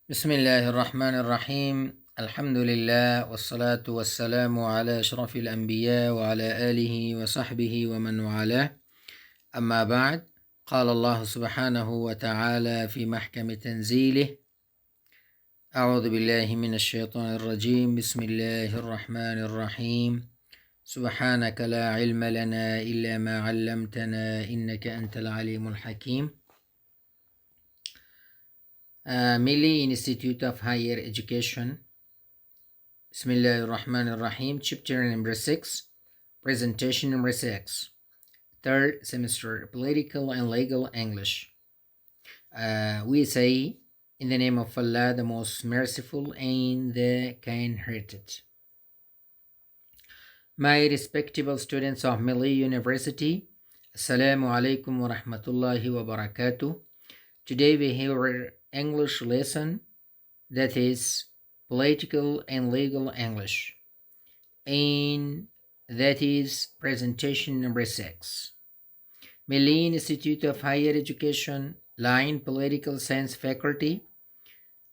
بسم الله الرحمن الرحيم. الحمد لله والصلاة والسلام على أشرف الأنبياء وعلى آله وصحبه ومن والاه. أما بعد، قال الله سبحانه وتعالى في محكم تنزيله: أعوذ بالله من الشيطان الرجيم. بسم الله الرحمن الرحيم. سبحانك لا علم لنا إلا ما علمتنا إنك أنت العليم الحكيم. Milli Institute of Higher Education. Bismillah ar-Rahman ar-Rahim. Chapter number 6. Presentation number 6. Third semester, Political and Legal English. We say, in the name of Allah, the most merciful and the kind-hearted. My respectable students of Milli University, Assalamu alaikum wa rahmatullahi wa barakatuh. Today we have our English lesson, that is Political and Legal English, and that is presentation number 6. Milli Institute of Higher Education, Line Political Science Faculty,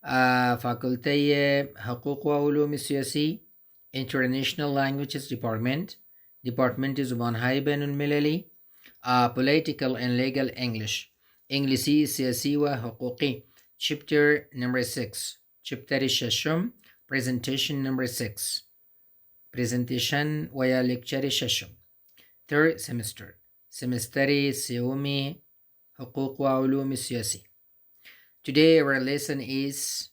Faculty حقوقى علوم سياسى, International Languages Department, Department زبان هاي بين المللي, Political and Legal English, انګلیسي سیاسي و حقوقي. Chapter number 6. Chapter ششم. Presentation number 6. Presentation و یا lecture ششم. Third semester. Semester سیومی حقوق و علوم سیاسی. Today our lesson is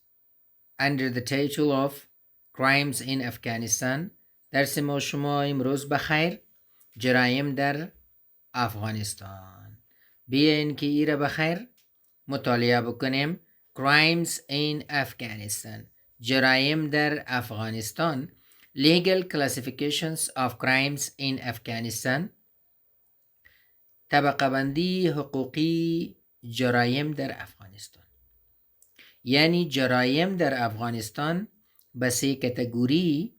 under the title of Crimes in Afghanistan. درس ما شما امروز بخیر. جرایم در افغانستان. بیاین که ای را بخیر مطالعه بکنیم. Crimes in Afghanistan. جرایم در افغانستان. Legal classifications of crimes in Afghanistan. طبقه بندی حقوقی جرایم در افغانستان. یعنی جرایم در افغانستان به 3 کتگوری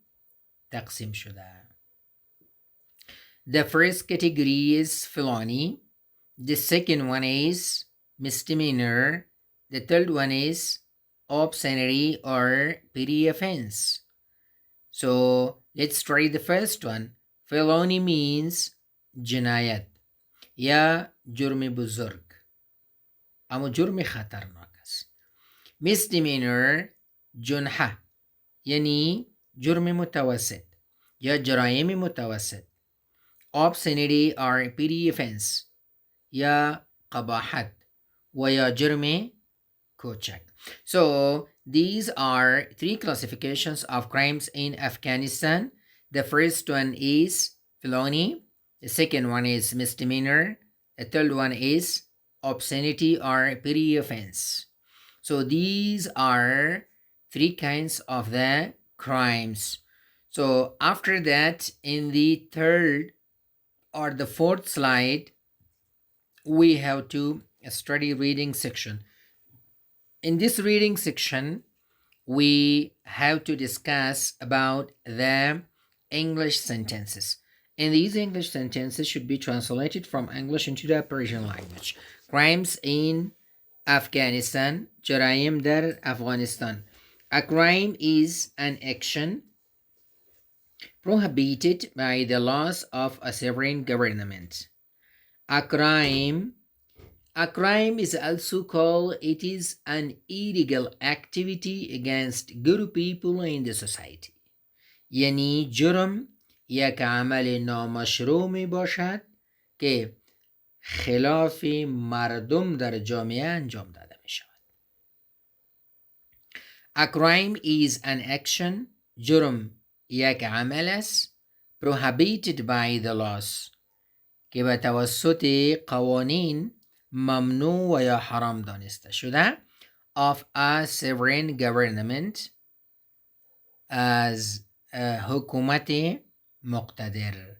تقسیم شده. The first category is felony. The second one is misdemeanor. The third one is obscenity or petty offense. So let's try the first one. Felony means جنایت یا جرم بزرگ، اما جرم خطرناک است. Misdemeanor جنحه یعنی جرم متوسط یا جرایم متوسط. Obscenity or petty offense یا قباحت و یا جرم کوچک. So these are 3 classifications of crimes in Afghanistan. The first one is felony. The second one is misdemeanor. The third one is obscenity or petty offense. So these are 3 kinds of the crimes. So after that, in the third or the fourth slide, we have to study reading section. In this reading section, we have to discuss about the English sentences. And these English sentences should be translated from English into the Persian language. Crimes in Afghanistan. جرایم در افغانستان. A crime is an action prohibited by the laws of a sovereign government. A crime is also called, it is an illegal activity against good people in the society. یعنی جرم یک عمل نامشروع می باشد که خلاف مردم در جامعه انجام داده می شود. A crime is an action. جرم یک عمل است. Prohibited by the laws که به توسط قوانین ممنوع و یا حرام دانسته شده. Of a sovereign government. از حکومت مقتدر.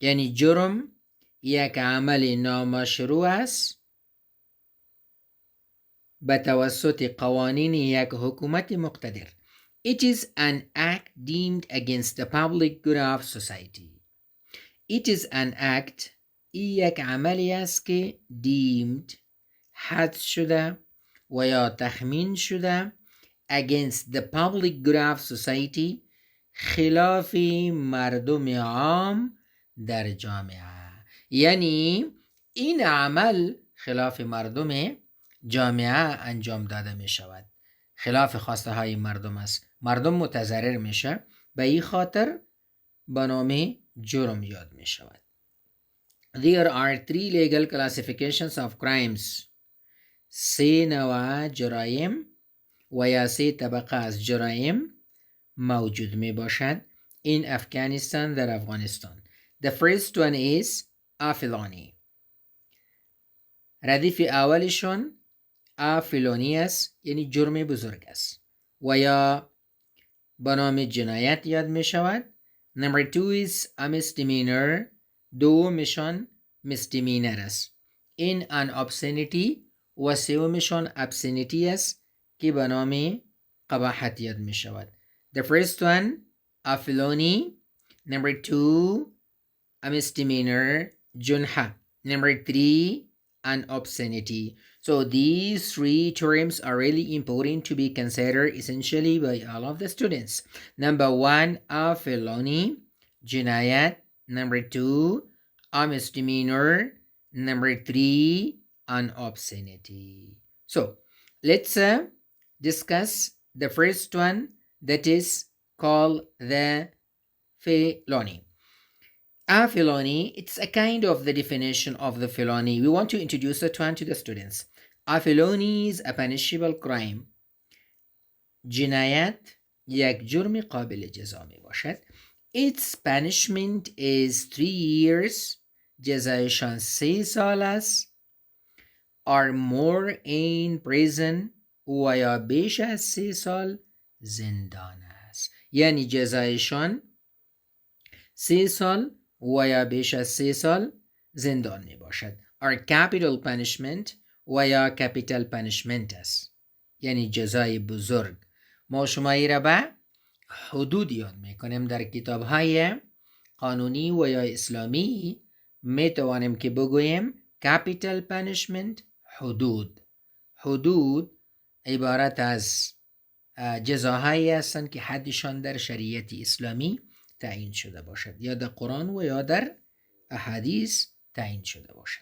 یعنی جرم یک عمل نامشروع است به توسط قوانین یک حکومت مقتدر. It is an act deemed against the public good of society. It is an act یک عملی است که deemed حد شده و یا تخمین شده against the public good of society خلاف مردم عام در جامعه. یعنی این عمل خلاف مردم جامعه انجام داده می شود، خلاف خواسته های مردم است، مردم متضرر میشه، به این خاطر به نام جرم یاد می شود. There are 3 legal classifications of crimes. 3 نوع جرایم و یا 3 طبقه از جرایم موجود می باشد in Afghanistan در افغانستان. The first one is felony. ردیف اولشون felony است، یعنی جرم بزرگ است و یا به نام جنایت یاد می شود. Number 2 is a misdemeanor. دومشان misdemeanor است in an obscenity و سومشان obscenity است که به نام قباحت یاد می شود. The first one a felony. Number 2 a misdemeanor جنحة. Number 3 an obscenity. So these 3 terms are really important to be considered essentially by all of the students. Number 1 a felony جنایت. Number 2 a misdemeanor. Number 3 an obscenity. So let's discuss the first one, that is called the felony. A felony, it's a kind of the definition of the felony. We want to introduce that one to the students. A felony is a punishable crime. جنایت یک جرم قابل جزا می باشد. Its punishment is 3 years. جزایشان 3 سال است. Or more in prison و یا بیش از 3 سال زندان است. یعنی جزایشان 3 سال و یا بیش از 3 سال زندان می باشد. Or capital punishment و یا capital punishment است، یعنی جزای بزرگ. ما شما ای را به حدود یاد می کنیم. در کتاب های قانونی و یا اسلامی می توانیم که بگوییم capital punishment حدود عبارت از جزاهایی هستند که حدشان در شریعت اسلامی تعیین شده باشد، یا در قرآن و یا در احادیث تعیین شده باشد.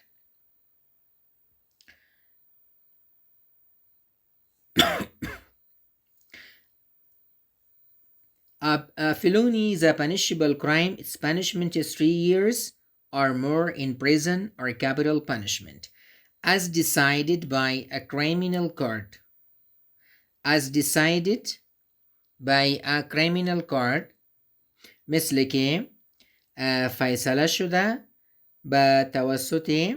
A felony is a punishable crime. Its punishment is 3 years or more in prison or capital punishment, as decided by a criminal court. As decided by a criminal court، مثل که فیصله شده به توسط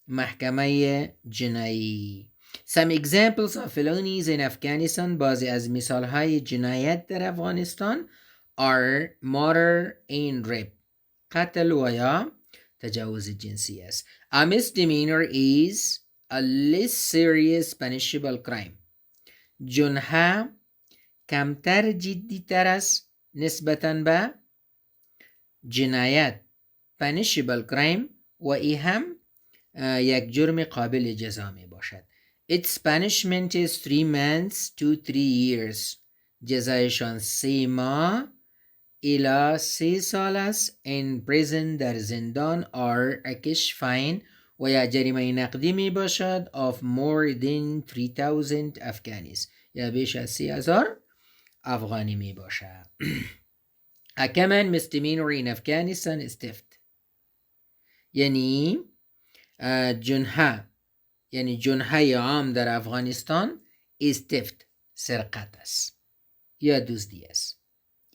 محکمه جنایی. Some examples of felonies in Afghanistan. بعضی از مثالهای جنایت در افغانستان are murder and rape. قتل و یا تجاوز جنسی است. A misdemeanor is a less serious punishable crime. جنحه کمتر جدی تر است نسبتاً به جنایت punishable crime و ای هم یک جرم قابل جزا می باشد. Its punishment is 3 months to 3 years. جزایشان 3 ماه الی 3 سال است. In prison در زندان or a cash fine و یا جریمه نقدی می باشد of more than 3,000 Afghanis، یا بیش از 30,000 افغانی می باشد. A common misdemeanor in Afghanistan is theft. یعنی جنحه عام در افغانستان is theft، سرقت است یا دزدی است.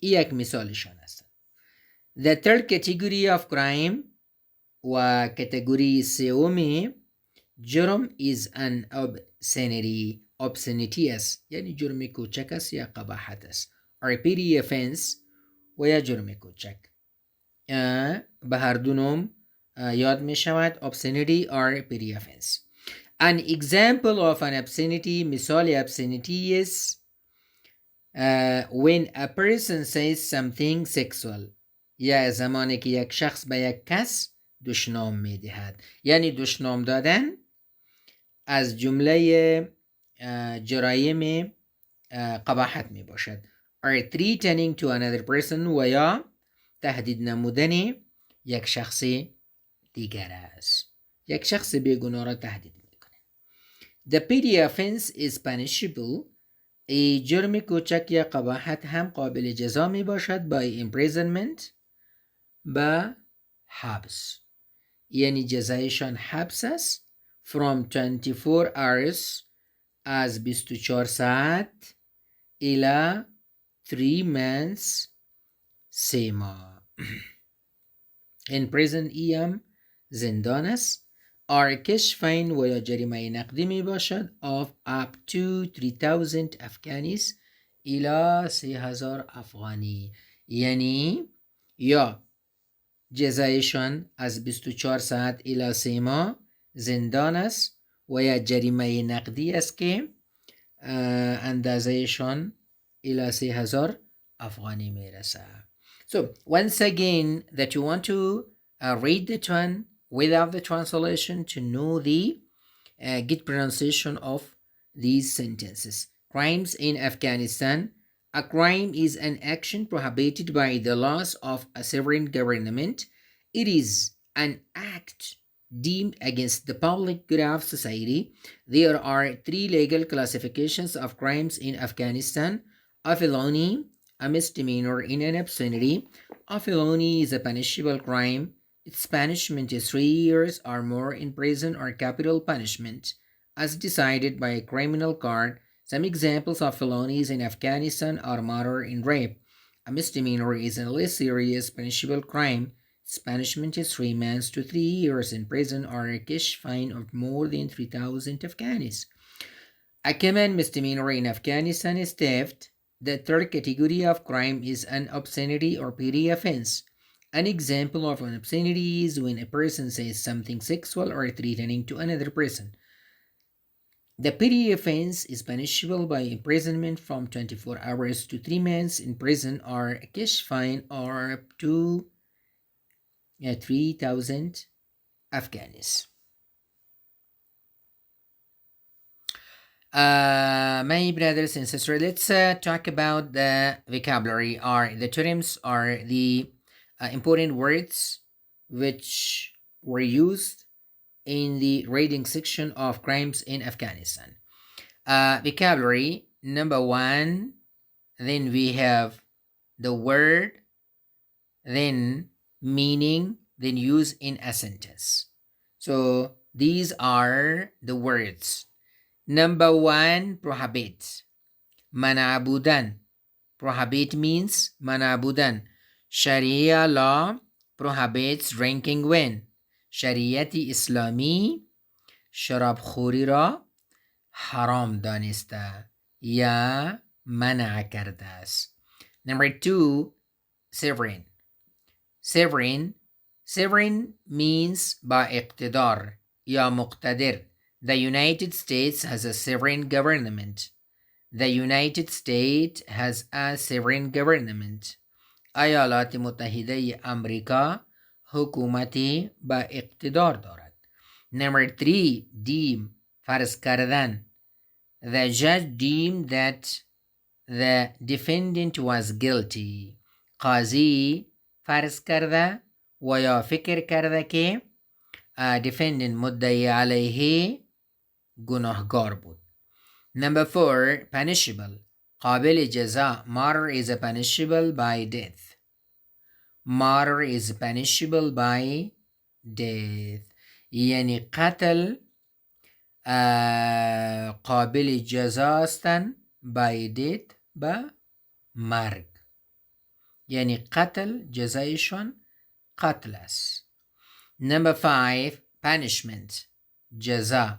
این یک مثالشان است. The third category of crime و کتگوری سومی جرم is an obscenity است، یعنی جرم کوچک است یا قباحت است. or petty offense و یا جرم کوچک. به هر دو نوع یاد می شود obscenity or petty offense. An example of an obscenity، مثال obscenity is when a person says something sexual، یا زمانی که یک شخص به یک کس دشنام می دهد. یعنی دشنام دادن از جمله جرایم قباحت می باشد. or threatening to another person و یا تهدید نمودن یک شخص دیگر است. یک شخص بیگناه را تهدید میکنه. The petty offense is punishable. ای جرم کوچک یا قباحت هم قابل جزا می باشد by imprisonment با حبس. یعنی جزایشان حبس است from 24 hours از 24 ساعت الى 3 months 3 ماه. in prison ایم زندان است. or cash fine و یا جریمه نقدی می باشد of up to 3000 افغانیس الى 3000 افغانی. یعنی یا جزایشان از 24 ساعت الى 3 ماه زندان است و یا جریمه نقدی است که اندازهشان الى 3000 افغانی می رسد. So once again that you want to read the one without the translation to know the good pronunciation of these sentences. Crimes in Afghanistan. A crime is an action prohibited by the laws of a sovereign government. It is an act deemed against the public good of society. There are 3 legal classifications of crimes in Afghanistan. A felony, a misdemeanor in an obscenity. A felony is a punishable crime. Its punishment is 3 years or more in prison or capital punishment, as decided by a criminal court. Some examples of felonies in Afghanistan are murder and rape. A misdemeanor is a less serious punishable crime. Its punishment is 3 months to 3 years in prison or a cash fine of more than 3,000 Afghanis. A common misdemeanor in Afghanistan is theft. The third category of crime is an obscenity or petty offense. An example of an obscenity is when a person says something sexual or threatening to another person. The petty offense is punishable by imprisonment from 24 hours to 3 months in prison or a cash fine or up to 3,000 Afghanis. My brothers and sisters, let's talk about the vocabulary or the terms or the important words which were used in the reading section of crimes in Afghanistan. Vocabulary number 1, then we have the word, then meaning, then use in a sentence. So these are the words. Number 1, prohibit. منع بودن. Prohibit means منع بودن. Sharia law prohibits drinking wine. شریعت اسلامی شراب خوری را حرام دانسته یا منع کرده است. Number 2, sovereign. Sovereign means با اقتدار یا مقتدر. The United States has a sovereign government. The United States has a sovereign government. ایالات متحده امریکا حکومتی با اقتدار دارد. Number 3, deem. فرض کردن. The judge deemed that the defendant was guilty. قاضی فرض کرده و یا فکر کرده که defendant مدعی علیه گناهگار بود. Number 4, punishable. قابل جزا. Murder is punishable by death. Murder is punishable by death. یعنی قتل قابل جزا هستن by death با مرگ. یعنی قتل جزایشان قتل است. Number 5, punishment. جزا.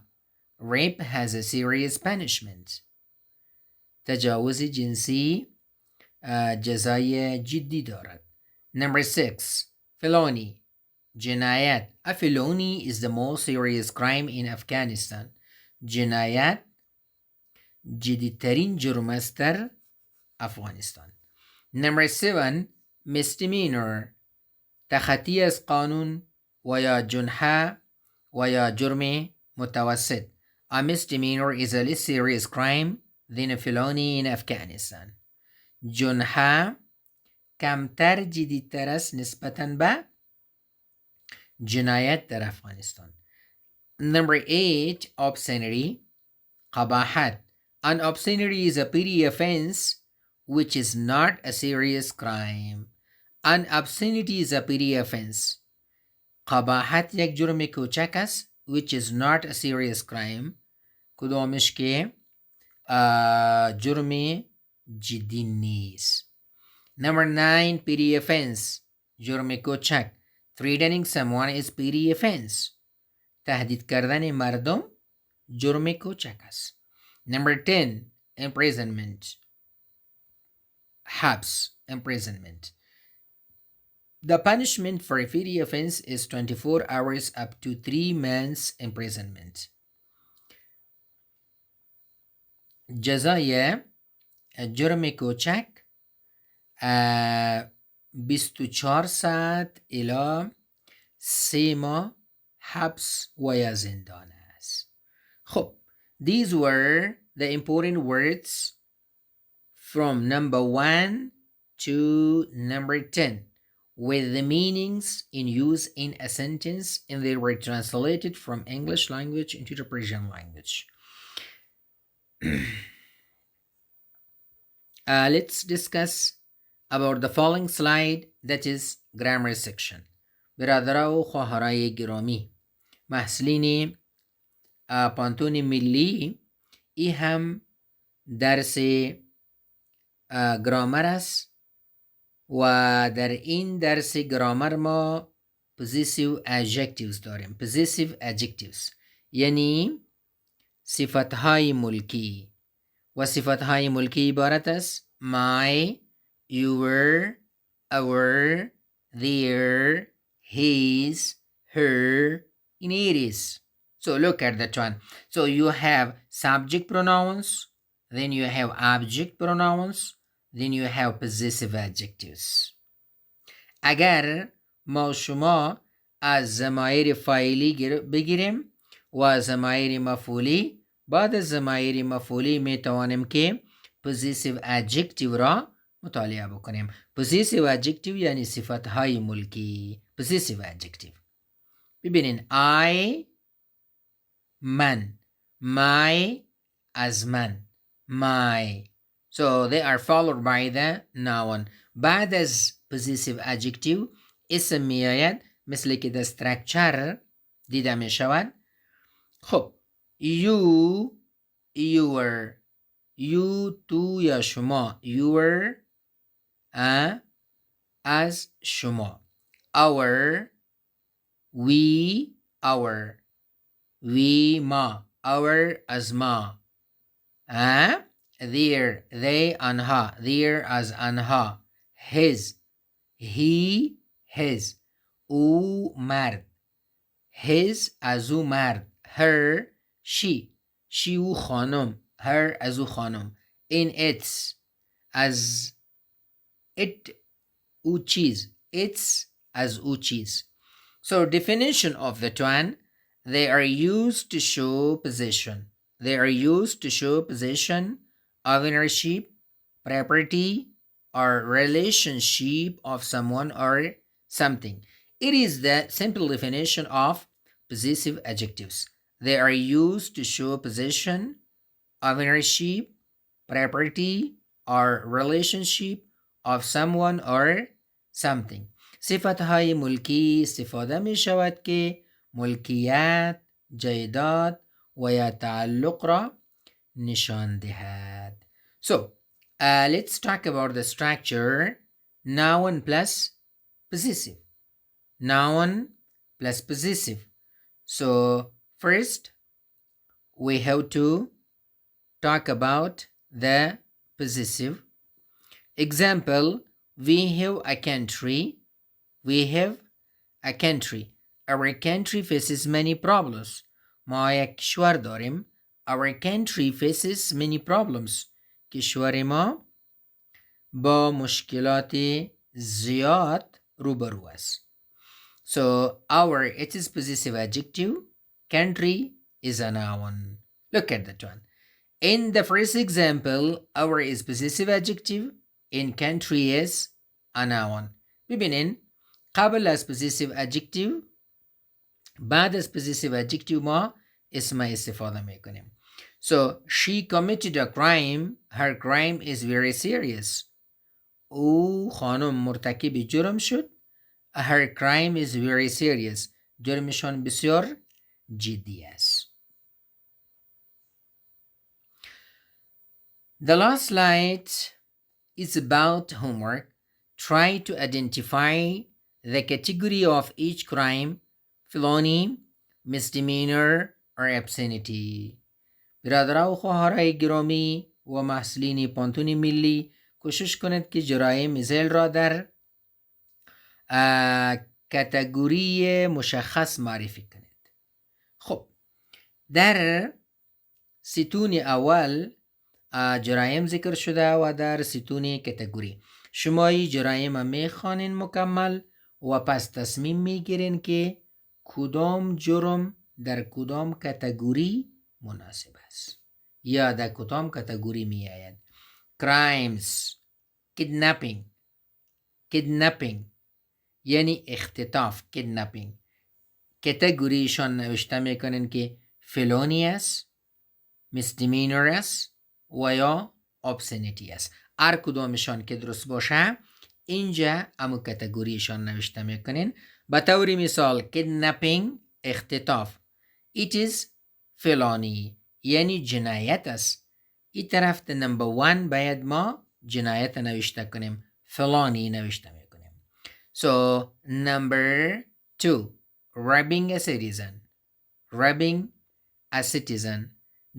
Rape has a serious punishment. تجاوز جنسی جزای جدی دارد. Number 6, felony. جنایت. A felony is the most serious crime in Afghanistan. جنایت جدیدترین جرم است در افغانستان. Number 7, misdemeanor. تخطی از قانون و یا جنحه و یا جرم متوسط. A misdemeanor is a less serious crime than felony in Afghanistan. جنحه کمتر جدیدتر است نسبتاً به جنایت در افغانستان. Number 8, obscenity. قباحت. An obscenity is a petty offense which is not a serious crime. An obscenity is a petty offense. قباحت یک جرم کوچک است which is not a serious crime. کدامش که جرم جدی نیست. Number 9, petty offense. جرم کوچک. Threatening someone is petty offense. تهدید کردن مردم جرم کوچک است. Number 10, imprisonment. حبس. Imprisonment. The punishment for a petty offense is 24 hours up to 3 months imprisonment. جزای جرم کوچک 24 ساعت الی 3 ماه حبس و یا زندان است. خب these were the important words from number 1 to number 10 with the meanings in use in a sentence, and they were translated from English language into the Persian language. Let's discuss about the following slide, that is grammar section. برادرها و خواهرای گرامی، محصلین پانتون ملی، ای هم درس گرامر است و در این درس گرامر ما possessive adjectives داریم. possessive adjectives یعنی صفتهای ملکی و صفتهای ملکی عبارت است my, your, our, their, his, her, and it is. So look at that one. So you have subject pronouns, then you have object pronouns, then you have possessive adjectives. اگر ما شما از ضمایر فاعلی بگیریم و ضمایر مفعولی، بعد از ضمایر مفعولی می توانیم که possessive adjective را مطالعه بکنیم. possessive adjective یعنی صفتهای ملکی. possessive adjective ببینین I من، my از من، my. So they are followed by the noun. بعد از possessive adjective اسم می آید مثل که در structure دیده می شود. خب you, your, you تو یا شما، your از شما، our we, our we ما، our از ما، their they آنها، their از آنها، his he his او مرد، his از او مرد، her she she او خانم، her از او خانم، in its از it او چیز، its از او چیز. So definition of the one, they are used to show possession. They are used to show possession, ownership, property, or relationship of someone or something. It is the simple definition of possessive adjectives. They are used to show possession, ownership, property, or relationship of someone or something. صفتهای ملکی استفاده می شود که ملکیت، جایداد و یا تعلق را نشان دهد. So, let's talk about the structure. Noun plus possessive. Noun plus possessive. So, first, we have to talk about the possessive. Example, we have a country. We have a country. Our country faces many problems. ما یک کشور داریم. Our country faces many problems. کشور ما با مشکلات زیاد روبرو است. So, our, it is possessive adjective. Country is a noun. Look at that one. In the first example, our is possessive adjective in country is a noun. ببینین قبل از possessive adjective بعد از possessive adjective ما اسم استفاده میکنیم. So she committed a crime. Her crime is very serious. او خانم مرتکب جرم شد. Her crime is very serious. جرمشان بسیار جدی است. The last slide is about homework. Try to identify the category of each crime: felony, misdemeanor, or obscenity. برادرها و خواهرای گرامی و محصولین پانتون ملی کوشش کنید که جرایم زیل را در کاتگوری مشخص معرفی کنید. خب در ستون اول جرایم ذکر شده و در ستون کاتگوری شمایی جرایم میخوانین مکمل و پس تصمیم میگیرین که کدام جرم در کدام کاتگوری مناسب است یا در کدام کاتگوری می آید. crimes، kidnapping یعنی اختطاف، kidnapping کاتگوریشان نوشته میکنین که felony است، misdemeanor است و یا obscenity است. هر کدامشان که درست باشه اینجا امو کاتگوریشان نوشته میکنین. به طور مثال kidnapping اختطاف، it is felony یعنی جنایت است. این طرف در نمبر 1 باید ما جنایت نوشته کنیم، felony نوشته میکنیم. So number 2 robbing a citizen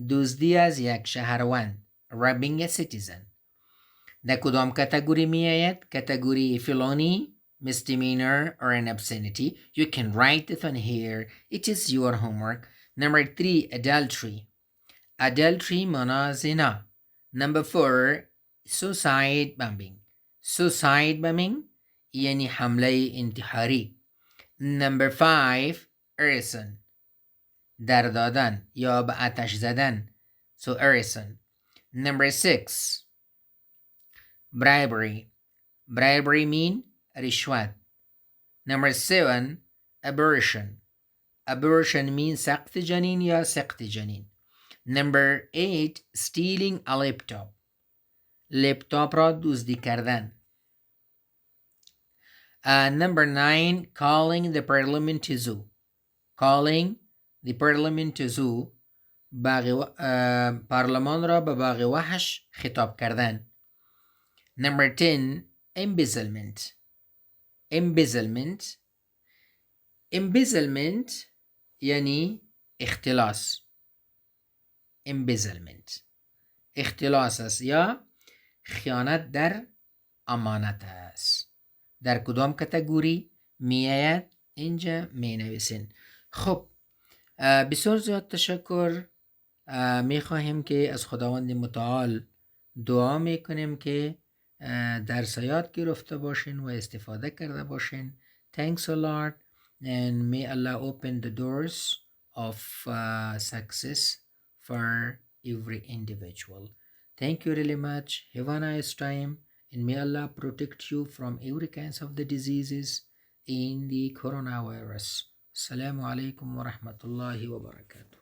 دزدی از یک شهروند، robbing a citizen. در کدام کاتگوری می آید؟ کاتگوری felony, misdemeanor, or an obscenity. You can write it on here. It is your homework. Number 3 adultery مانا زنا. Number 4 suicide bombing یعنی حمله انتحاری. Number 5 arson در دادن یا به آتش زدن. So arson. Number 6 bribery mean رشوت. Number 7 abortion mean سقط جنین یا سقط جنین. Number 8 stealing a laptop را دزدی کردن. Number 9 calling the parliament to zoo پارلمان را به باغ وحش خطاب کردن. Number 10 embezzlement یعنی اختلاس. اختلاس است یا خیانت در امانت است. در کدام کاتگوری می آید؟ اینجا می نویسین. خب بسیار زیاد تشکر. می خواهیم که از خداوند متعال دعا می کنیم که درس یاد گرفته باشین و استفاده کرده باشین. Thanks a lot and may Allah open the doors of success for every individual. Thank you really much. Have a nice time and may Allah protect you from every kinds of the diseases in the coronavirus. Assalamu alaikum wa rahmatullahi wa barakatuh.